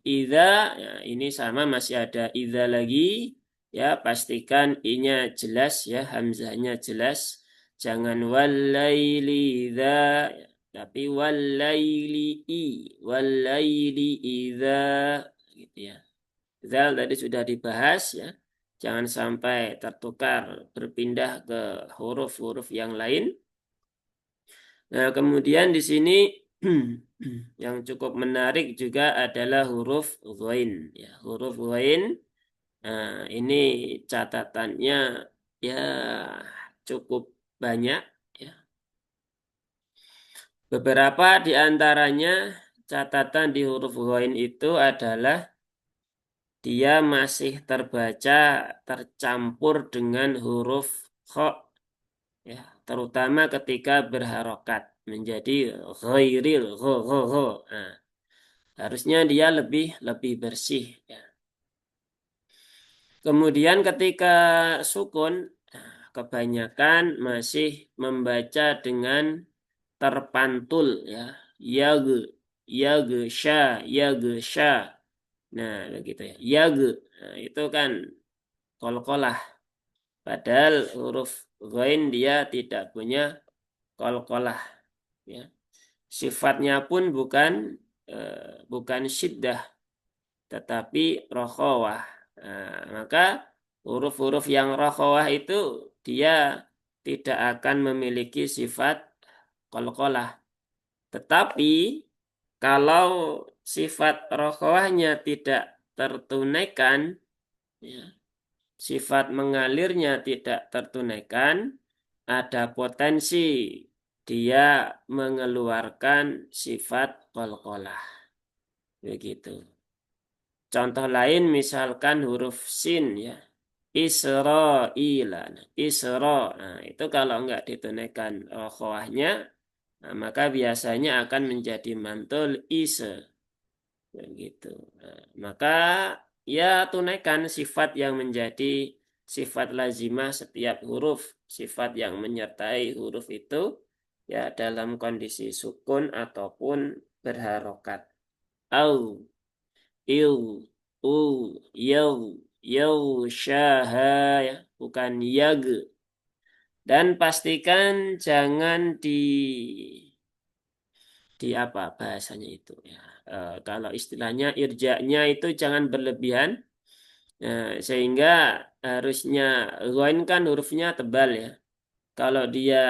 idza, ya, ini sama masih ada idza lagi, ya pastikan i-nya jelas, ya hamzahnya jelas, jangan walaili idza, ya, tapi walaili walaili idza gitu ya. Zal tadi sudah dibahas, ya, jangan sampai tertukar berpindah ke huruf-huruf yang lain. Nah, kemudian di sini yang cukup menarik juga adalah huruf ghain. Ya, huruf ghain, nah, ini catatannya ya cukup banyak. Ya. Beberapa di antaranya catatan di huruf ghain itu adalah dia masih terbaca tercampur dengan huruf kha, ya, terutama ketika berharokat menjadi ghairil gho gho gho. Nah, harusnya dia lebih lebih bersih, ya. Kemudian ketika sukun, kebanyakan masih membaca dengan terpantul, ya. Yag, yag, sya, yag, sya. Nah, begitu ya. Yag, nah, itu kan qalqalah. Padahal huruf ghain dia tidak punya qalqalah, ya. Sifatnya pun bukan syiddah, tetapi rokhawah. Nah, maka huruf-huruf yang rokhawah itu dia tidak akan memiliki sifat qalqalah. Tetapi kalau sifat rokhawahnya tidak tertunaikan, ya, sifat mengalirnya tidak tertunaikan, ada potensi dia mengeluarkan sifat qalqalah. Begitu. Contoh lain misalkan huruf sin, ya. Isra'ila. Nah, Isra. Nah, itu kalau enggak ditunaikan rokhawahnya, nah, maka biasanya akan menjadi mantul ise. Begitu. Nah, maka ya tunaikan sifat yang menjadi sifat lazimah setiap huruf, sifat yang menyertai huruf itu, ya dalam kondisi sukun ataupun berharokat. Au, il, u, yau, yau, syaha, ya, bukan yag. Dan pastikan jangan di apa bahasanya itu, ya. Kalau istilahnya irja'nya itu jangan berlebihan. Nah, sehingga harusnya ghain kan hurufnya tebal, ya. Kalau dia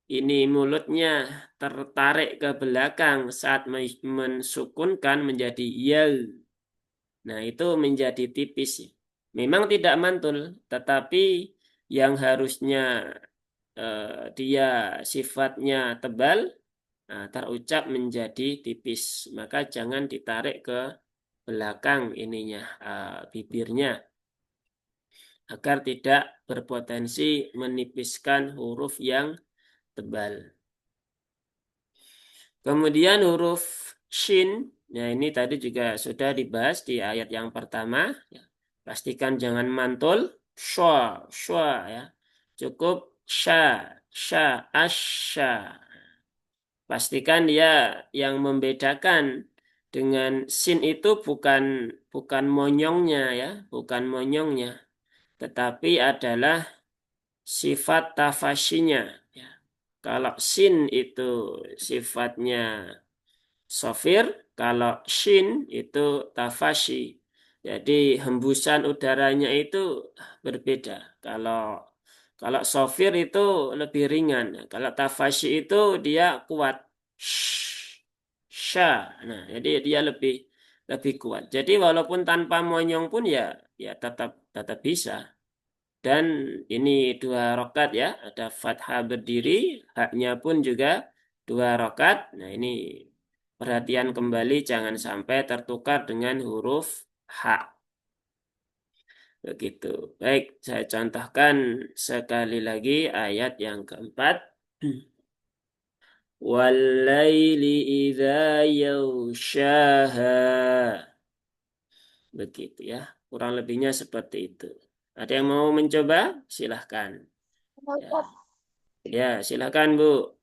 ini mulutnya tertarik ke belakang saat mensukunkan menjadi ya. Nah, itu menjadi tipis. Memang tidak mantul, tetapi yang harusnya dia sifatnya tebal, nah, terucap menjadi tipis. Maka jangan ditarik ke belakang ininya, bibirnya, agar tidak berpotensi menipiskan huruf yang tebal. Kemudian huruf shin, nah ini tadi juga sudah dibahas di ayat yang pertama. Ya. Pastikan jangan mantul, shwa, shwa, ya. Cukup sha, sha, asha. Pastikan dia yang membedakan dengan sin itu bukan monyongnya, ya, bukan monyongnya, tetapi adalah sifat tafasyinya, ya. Kalau sin itu sifatnya sofir, kalau shin itu tafashi. Jadi hembusan udaranya itu berbeda. Kalau kalau sofir itu lebih ringan. Kalau tafashi itu dia kuat. Sha. Nah, jadi dia lebih lebih kuat. Jadi walaupun tanpa monyong pun ya tetap tetap bisa. Dan ini 2 rakaat ya, ada fathah berdiri, haknya pun juga 2 rakaat. Nah ini perhatian kembali jangan sampai tertukar dengan huruf hak. Begitu. Baik, saya contohkan sekali lagi ayat yang keempat. Walaili idza yaghshaha. Begitu ya. Kurang lebihnya seperti itu. Ada yang mau mencoba? Silahkan. Ya, ya silahkan Bu.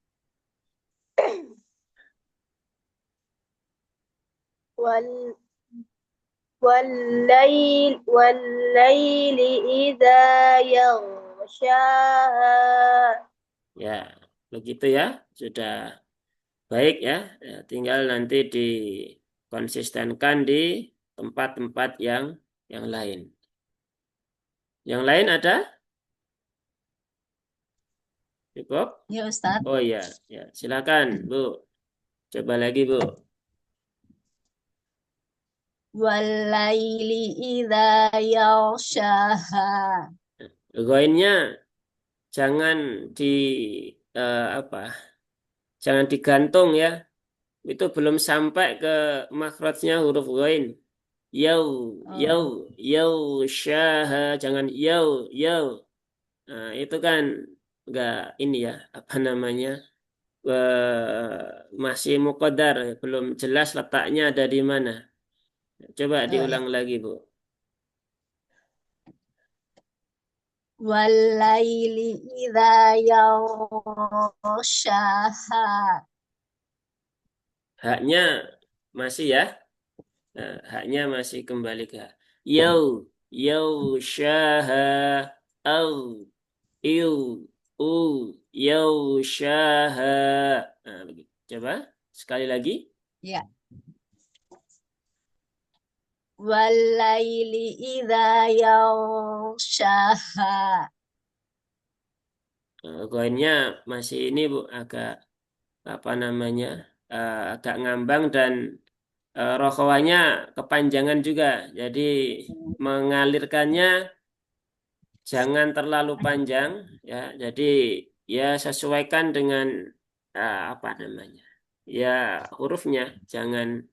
wal Wallaili idza yaghshaha. Ya, begitu ya. Sudah baik ya. Ya, tinggal nanti dikonsistenkan di tempat-tempat yang lain. Yang lain ada? Cukup? Ya Ustadz. Oh iya, ya. Silakan, Bu. Coba lagi, Bu. Walaili idza yaghshaha. Goinnya jangan di apa? Jangan digantung ya. Itu belum sampai ke makhrajnya huruf goin. Yau, yau, Oh, yau, syaha, jangan yau, yau. Nah, itu kan enggak ini ya, apa namanya, masih muqaddar, belum jelas letaknya ada di mana. Coba oh ya. diulang lagi, Bu. Walaili idza yaghshaha. Haknya masih ya, nah, haknya masih kembali ke hak. Yau, yau, syaha, au, iu, u, yau, syaha. Nah, begitu. Coba sekali lagi. Ya. Walaili idza yaghshaha. Koinnya masih ini Bu, agak apa namanya, agak ngambang dan rokhawanya kepanjangan juga. Jadi mengalirkannya jangan terlalu panjang ya. Jadi ya sesuaikan dengan apa namanya, ya hurufnya. Jangan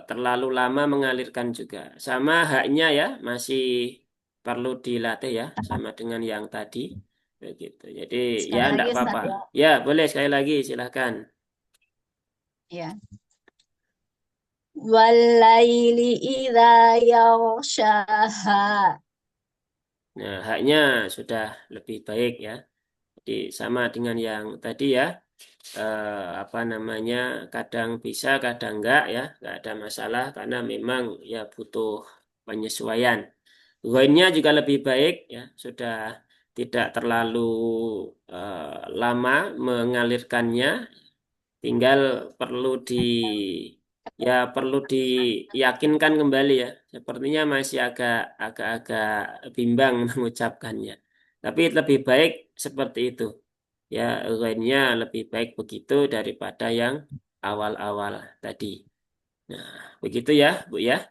terlalu lama mengalirkan juga. Sama haknya ya masih perlu dilatih ya, sama dengan yang tadi. Begitu. Jadi ya Sekali enggak lagi apa-apa. Ustadz ya. Ya boleh sekali lagi silahkan. Ya. Walaili idza yaghshaha. Nah, haknya sudah lebih baik ya. Jadi sama dengan yang tadi ya. Apa namanya, kadang bisa, kadang enggak ya. Enggak ada masalah karena memang ya butuh penyesuaian. Goinnya juga lebih baik ya. Sudah tidak terlalu lama mengalirkannya. Tinggal perlu perlu diyakinkan kembali ya. Sepertinya masih agak-agak bimbang mengucapkannya. Tapi lebih baik seperti itu. Ya, lainnya lebih baik begitu daripada yang awal-awal tadi. Nah, begitu ya, Bu ya.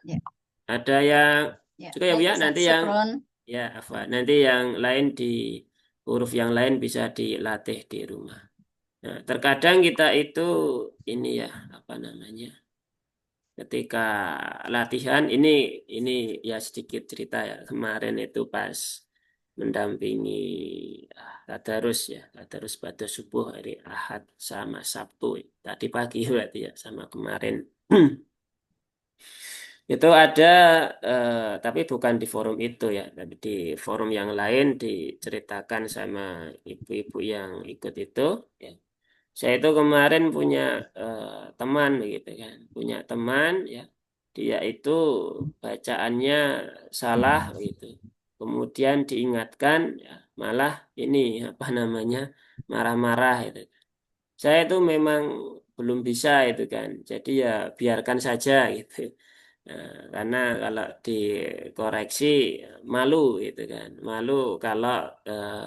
Ya. Ada yang Ya. juga ya, Bu Baik ya. Ustadz. Nanti yang Syukron. ya, apa? Nanti yang lain di huruf yang lain bisa dilatih di rumah. Nah, terkadang kita itu ini ya, apa namanya? Ketika latihan ini ya sedikit cerita ya. Kemarin itu pas mendampingi tadarus ya, tadarus pada subuh hari Ahad sama Sabtu. Tadi pagi berarti ya sama kemarin. Itu ada tapi bukan di forum itu ya, tapi di forum yang lain diceritakan sama ibu-ibu yang ikut itu ya. Saya itu kemarin punya eh, teman gitu kan, punya teman ya, dia itu bacaannya salah gitu. kemudian diingatkan, ya, malah ini apa namanya marah-marah itu. Saya itu memang belum bisa itu kan, jadi ya biarkan saja gitu. Nah, karena kalau dikoreksi malu itu kan, malu kalau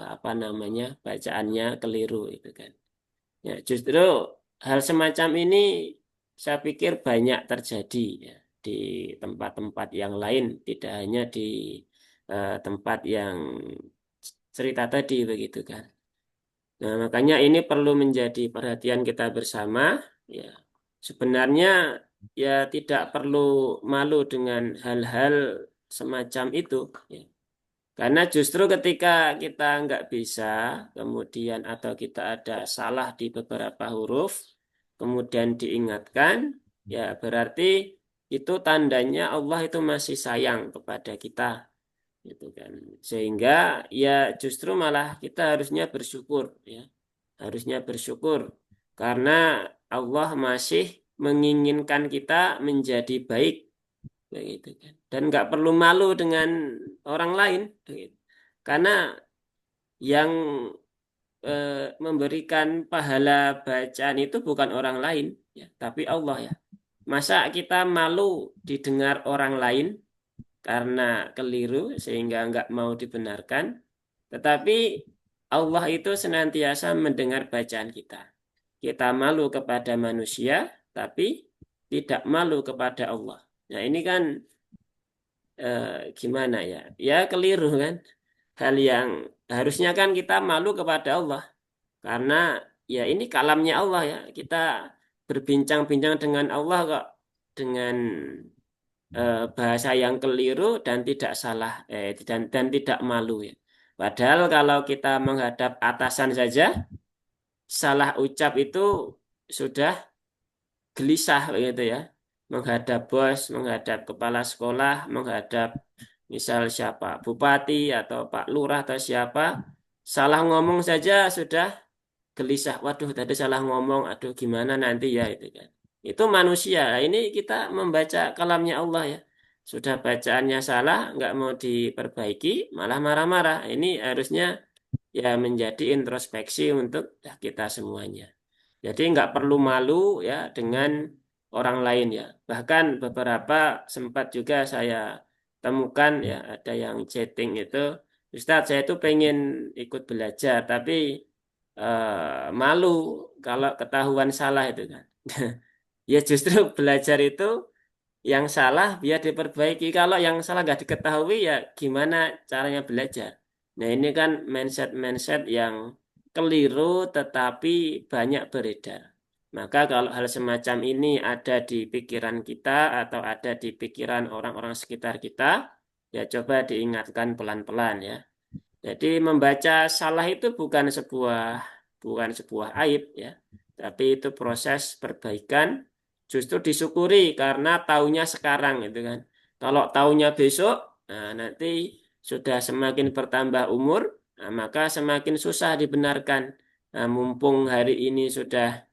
apa namanya bacaannya keliru itu kan. Ya, justru hal semacam ini saya pikir banyak terjadi ya di tempat-tempat yang lain, tidak hanya di tempat yang cerita tadi begitu kan. Nah, makanya ini perlu menjadi perhatian kita bersama. Ya, sebenarnya ya tidak perlu malu dengan hal-hal semacam itu. Ya. Karena justru ketika kita nggak bisa, kemudian atau kita ada salah di beberapa huruf, kemudian diingatkan, ya berarti itu tandanya Allah itu masih sayang kepada kita, gitu kan. Sehingga ya justru malah kita harusnya bersyukur, ya, harusnya bersyukur karena Allah masih menginginkan kita menjadi baik, begitu kan. Dan nggak perlu malu dengan orang lain, begitu. Karena yang memberikan pahala bacaan itu bukan orang lain, ya, tapi Allah ya. Masa kita malu didengar orang lain karena keliru sehingga nggak mau dibenarkan, tetapi Allah itu senantiasa mendengar bacaan kita. Kita malu kepada manusia, tapi tidak malu kepada Allah. Nah ini kan gimana ya? Ya keliru kan? Hal yang harusnya kan kita malu kepada Allah. Karena ya ini kalamnya Allah ya. Kita berbincang-bincang dengan Allah kok dengan bahasa yang keliru dan tidak salah dan tidak malu ya. Padahal kalau kita menghadap atasan saja salah ucap itu sudah gelisah begitu ya. Menghadap bos, menghadap kepala sekolah, menghadap misal siapa, bupati atau Pak Lurah atau siapa, salah ngomong saja sudah gelisah. Waduh, tadi salah ngomong. Aduh, gimana nanti ya itu kan. Itu manusia. Nah, ini kita membaca kalamnya Allah ya. Sudah bacaannya salah, nggak mau diperbaiki, malah marah-marah. Ini harusnya ya menjadi introspeksi untuk kita semuanya. Jadi nggak perlu malu ya dengan orang lain ya. Bahkan beberapa sempat juga saya temukan ya ada yang chatting itu, Ustadz saya itu pengen ikut belajar tapi malu kalau ketahuan salah itu kan. Ya justru belajar itu yang salah biar diperbaiki. Kalau yang salah nggak diketahui ya gimana caranya belajar. Nah ini kan mindset-mindset yang keliru tetapi banyak beredar. Maka kalau hal semacam ini ada di pikiran kita atau ada di pikiran orang-orang sekitar kita, ya coba diingatkan pelan-pelan ya. Jadi membaca salah itu bukan sebuah aib ya, tapi itu proses perbaikan justru disyukuri karena taunya sekarang gitu kan. Kalau taunya besok, nah nanti sudah semakin bertambah umur, nah, maka semakin susah dibenarkan. Nah, mumpung hari ini sudah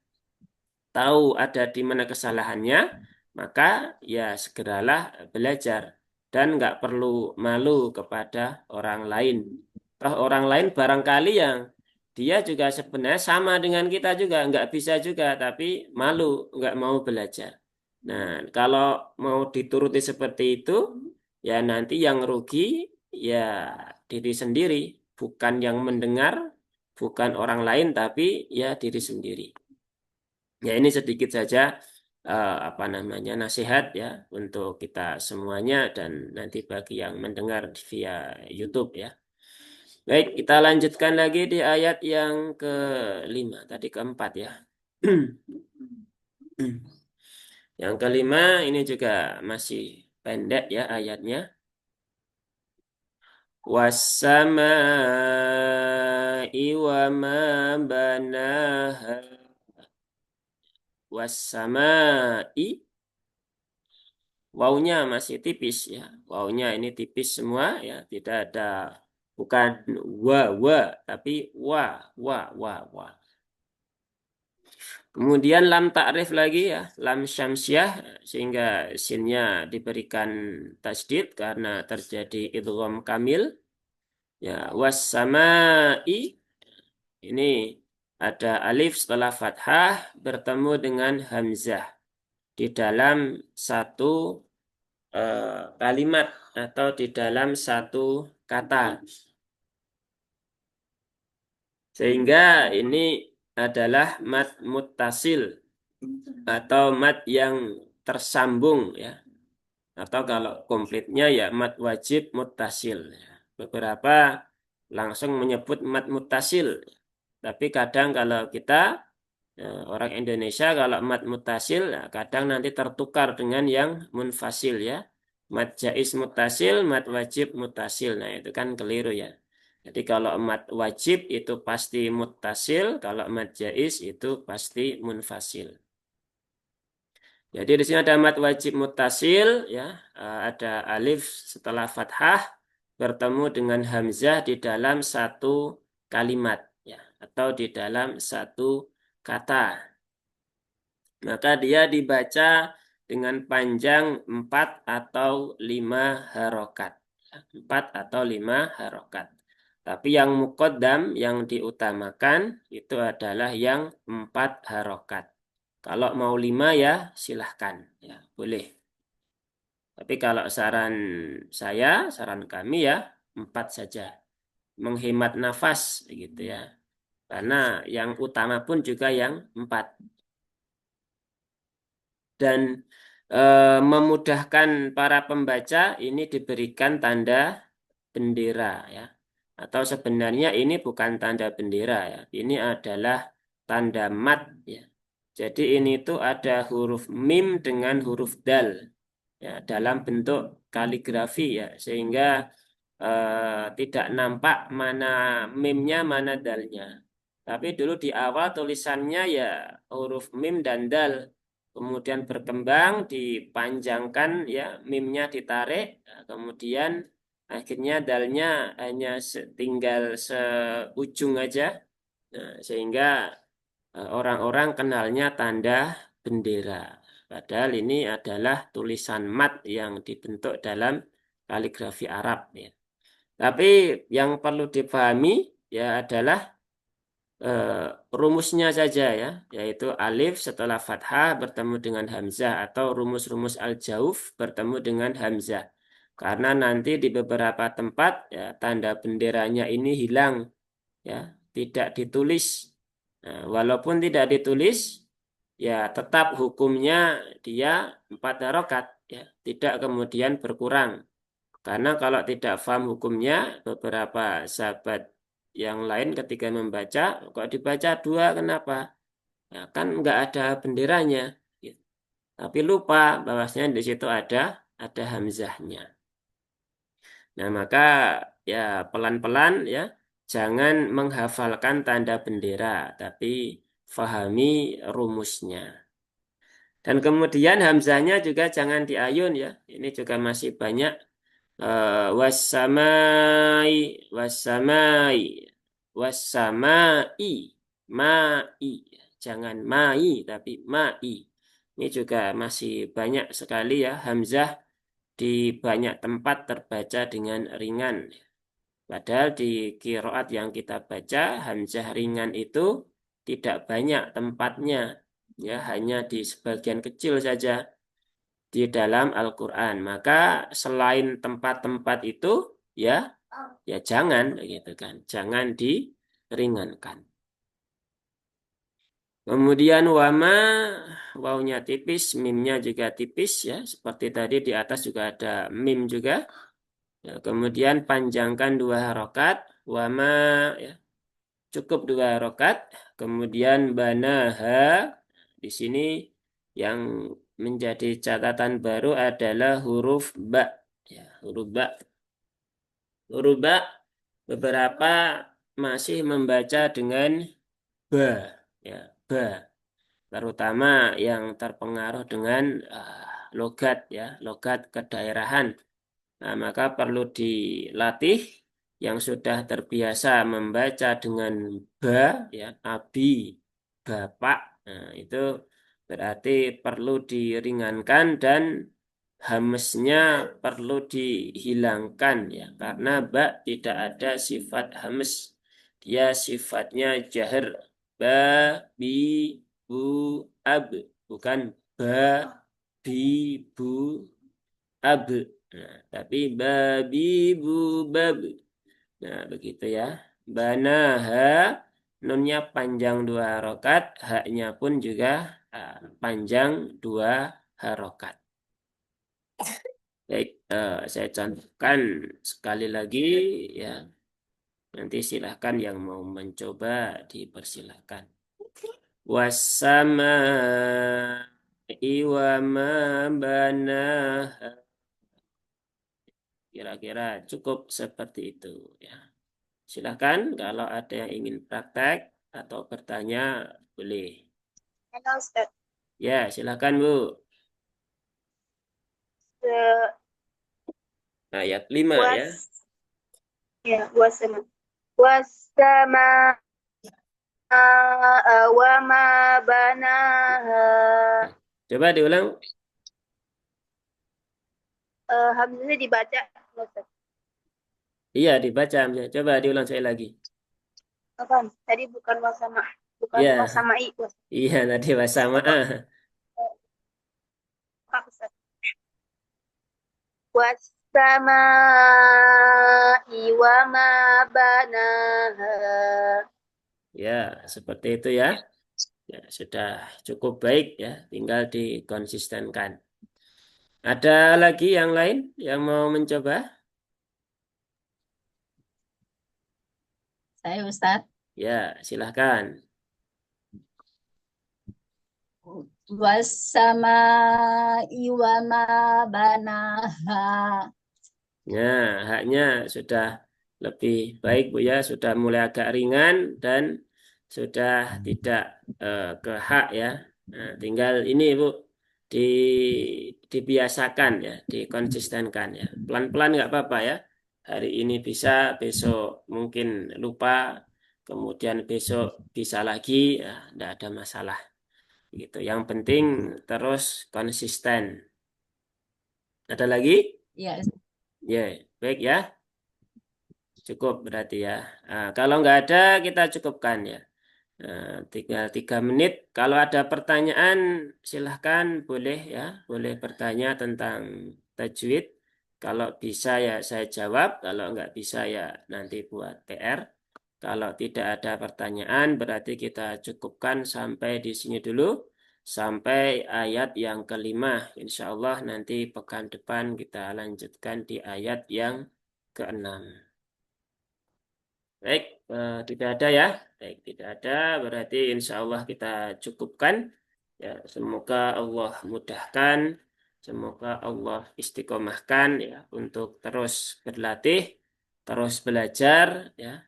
tahu ada di mana kesalahannya, maka ya segeralah belajar dan nggak perlu malu kepada orang lain. Toh orang lain barangkali yang dia juga sebenarnya sama dengan kita juga, nggak bisa juga, tapi malu, nggak mau belajar. Nah, kalau mau dituruti seperti itu, ya nanti yang rugi ya diri sendiri, bukan yang mendengar, bukan orang lain, tapi ya diri sendiri. Ya ini sedikit saja apa namanya nasihat ya untuk kita semuanya dan nanti bagi yang mendengar via YouTube ya. Baik, kita lanjutkan lagi di ayat yang kelima, tadi keempat ya. Yang kelima ini juga masih pendek ya ayatnya. Wassama'i wa ma banaha. Wassama'i. Wawunya masih tipis ya. Wawunya ini tipis semua ya. Tidak ada, bukan wa, tapi wa. Kemudian lam ta'rif lagi ya. Lam syamsiah sehingga sinnya diberikan tasdid karena terjadi idgham kamil. Ya, wassamai ini ada alif setelah fathah bertemu dengan hamzah di dalam satu kalimat atau di dalam satu kata. Sehingga ini adalah mad muttasil atau mad yang tersambung ya. Atau kalau komplitnya ya mad wajib muttasil. Beberapa langsung menyebut mad muttasil. Tapi kadang kalau kita orang Indonesia kalau mad muttasil kadang nanti tertukar dengan yang munfasil ya. Mad jaiz muttasil, mad wajib muttasil. Nah, itu kan keliru ya. Jadi kalau mad wajib itu pasti muttasil, kalau mad jaiz itu pasti munfasil. Jadi di sini ada mad wajib muttasil ya, ada alif setelah fathah bertemu dengan hamzah di dalam satu kalimat ya atau di dalam satu kata. Maka dia dibaca dengan panjang 4 atau 5 harokat. 4 atau 5 harokat. Tapi yang muqaddam, yang diutamakan, itu adalah yang 4 harokat. Kalau mau 5 ya silahkan. Ya, boleh. Tapi kalau saran saya, saran kami ya 4 saja. Menghemat nafas gitu ya. Karena yang utama pun juga yang 4. Dan memudahkan para pembaca ini diberikan tanda bendera ya. Atau sebenarnya ini bukan tanda bendera ya. Ini adalah tanda mat ya. Jadi ini tuh ada huruf mim dengan huruf dal ya dalam bentuk kaligrafi ya sehingga tidak nampak mana mimnya mana dalnya. Tapi dulu di awal tulisannya ya huruf mim dan dal. Kemudian berkembang, dipanjangkan ya mimnya ditarik, kemudian akhirnya dalnya hanya tinggal seujung aja. Nah, sehingga orang-orang kenalnya tanda bendera. Padahal ini adalah tulisan mat yang dibentuk dalam kaligrafi Arab ya. Tapi yang perlu dipahami ya adalah rumusnya saja ya, yaitu alif setelah fathah bertemu dengan hamzah atau rumus-rumus al-jauf bertemu dengan hamzah. Karena nanti di beberapa tempat ya tanda benderanya ini hilang ya, tidak ditulis. Nah, walaupun tidak ditulis ya tetap hukumnya dia 4 harokat ya, tidak kemudian berkurang. Karena kalau tidak paham hukumnya, beberapa sahabat yang lain ketika membaca, kok dibaca 2, kenapa? Ya, kan nggak ada benderanya. Gitu. Tapi lupa bahwasanya di situ ada hamzahnya. Nah, maka ya pelan-pelan ya, jangan menghafalkan tanda bendera, tapi fahami rumusnya. Dan kemudian hamzahnya juga jangan diayun ya. Ini juga masih banyak wassamai wassamai wassamai mai jangan mai tapi mai ini juga masih banyak sekali ya hamzah di banyak tempat terbaca dengan ringan padahal di qiraat yang kita baca hamzah ringan itu tidak banyak tempatnya ya hanya di sebagian kecil saja di dalam Al-Quran. Maka selain tempat-tempat itu, ya, ya jangan gitu kan, jangan diringankan. Kemudian wama, wawnya tipis, mimnya juga tipis ya, seperti tadi di atas juga ada mim juga. Ya, kemudian panjangkan 2 harokat, wama, ya, cukup 2 harokat. Kemudian banaha, di sini yang menjadi catatan baru adalah huruf ba. Ya, huruf ba. Huruf ba beberapa masih membaca dengan ba. Ya, ba. Terutama yang terpengaruh dengan logat ya, logat kedaerahan. Nah, maka perlu dilatih yang sudah terbiasa membaca dengan ba ya, abi, bapak. Nah, itu berarti perlu diringankan dan hamesnya perlu dihilangkan ya, karena ba tidak ada sifat hames. Dia sifatnya jahar. Ba, bi, bu, ab. Bukan ba, bi, bu, ab. Nah, tapi babi, bu, bab. Nah, begitu ya. Banaha, nunnya panjang 2 harokat, haknya pun juga panjang 2 harokat. Baik, saya contohkan sekali lagi ya. Nanti silahkan yang mau mencoba dipersilahkan. Wasama iwa ma banaha. Kira-kira cukup seperti itu ya. Silahkan kalau ada yang ingin praktek atau bertanya boleh. Halo Ustaz. Ya, silahkan Bu. Se- Ayat 5 ya. Was ya wasama wasama wa ma banaha. Coba diulang. Hamzahnya dibaca Ustaz. Iya, dibaca. Coba diulang sekali lagi. Apaan? Tadi bukan wasama, bukan Iya, wasamai, iya tadi wasama. Ustaz. Wasamai wa ma banaha. Ya, seperti itu ya. Ya, sudah cukup baik ya, tinggal dikonsistenkan. Ada lagi yang lain yang mau mencoba? Saya Ustadz. Ya, silahkan. Wasama iwama banaha. Nah, haknya sudah lebih baik Bu ya, sudah mulai agak ringan dan sudah tidak ke hak ya. Nah, tinggal ini Bu di dibiasakan ya, dikonsistenkan ya. Pelan-pelan nggak apa-apa ya. Hari ini bisa, besok mungkin lupa, kemudian besok bisa lagi, ya, nggak ada masalah. Gitu. Yang penting terus konsisten. Ada lagi? Ya, Ya, baik ya. Cukup berarti ya. Nah, kalau nggak ada, kita cukupkan ya. Nah, tinggal 3 menit. Kalau ada pertanyaan, silahkan boleh ya. Boleh bertanya tentang tajwid. Kalau bisa ya saya jawab. Kalau nggak bisa ya nanti buat PR. Kalau tidak ada pertanyaan, berarti kita cukupkan sampai di sini dulu. Sampai ayat yang kelima. Insya Allah nanti pekan depan kita lanjutkan di ayat yang keenam. Baik, tidak ada ya. Baik, tidak ada. Berarti insya Allah kita cukupkan. Ya, semoga Allah mudahkan. Semoga Allah istiqomahkan ya untuk terus berlatih, terus belajar, ya,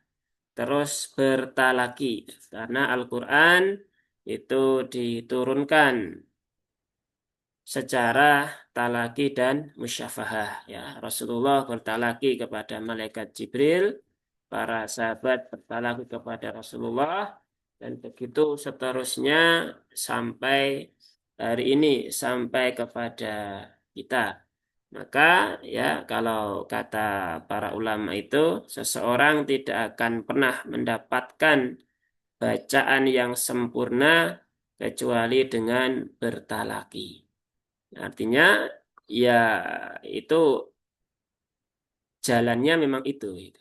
terus bertalaki. Karena Al-Quran itu diturunkan secara talaki dan musyafahah ya. Rasulullah bertalaki kepada malaikat Jibril, para sahabat bertalaki kepada Rasulullah, dan begitu seterusnya sampai hari ini, sampai kepada kita. Maka ya kalau kata para ulama itu, seseorang tidak akan pernah mendapatkan bacaan yang sempurna kecuali dengan bertalaki. Artinya ya itu jalannya memang itu, gitu.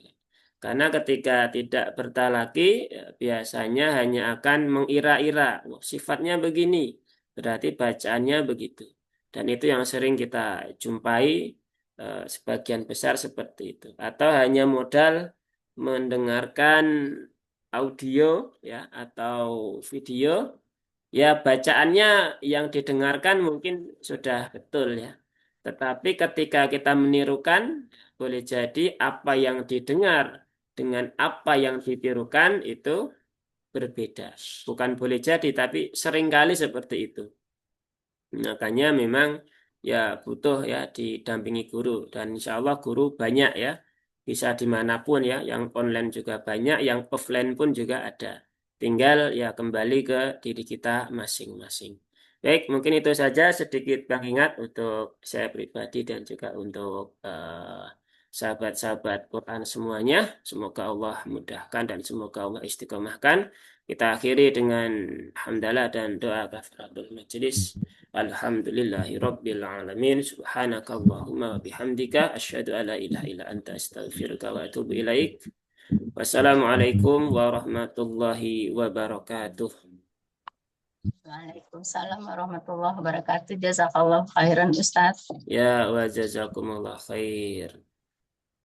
Karena ketika tidak bertalaki ya, biasanya hanya akan mengira-ira, "Wah, sifatnya begini, berarti bacaannya begitu." Dan itu yang sering kita jumpai, sebagian besar seperti itu. Atau hanya modal mendengarkan audio ya atau video. Ya, bacaannya yang didengarkan mungkin sudah betul ya. Tetapi ketika kita menirukan, boleh jadi apa yang didengar dengan apa yang ditirukan itu berbeda. Bukan boleh jadi, tapi seringkali seperti itu. Makanya memang ya butuh ya didampingi guru. Dan insya Allah guru banyak ya. Bisa dimanapun ya. Yang online juga banyak, yang offline pun juga ada. Tinggal ya kembali ke diri kita masing-masing. Baik, mungkin itu saja sedikit pengingat untuk saya pribadi dan juga untuk sahabat-sahabat Quran semuanya. Semoga Allah mudahkan dan semoga Allah istiqomahkan. Kita akhiri dengan hamdalah dan doa kafaratul majelis. Alhamdulillahi Rabbil Alamin. Subhanakallahumma wa bihamdika. Asyhadu an la ilaha illa anta astaghfiruka wa atubu ilaik. Wassalamualaikum warahmatullahi wabarakatuh. Waalaikumsalam warahmatullahi wabarakatuh. Jazakallah khairan Ustaz. Ya wa jazakumullah khair.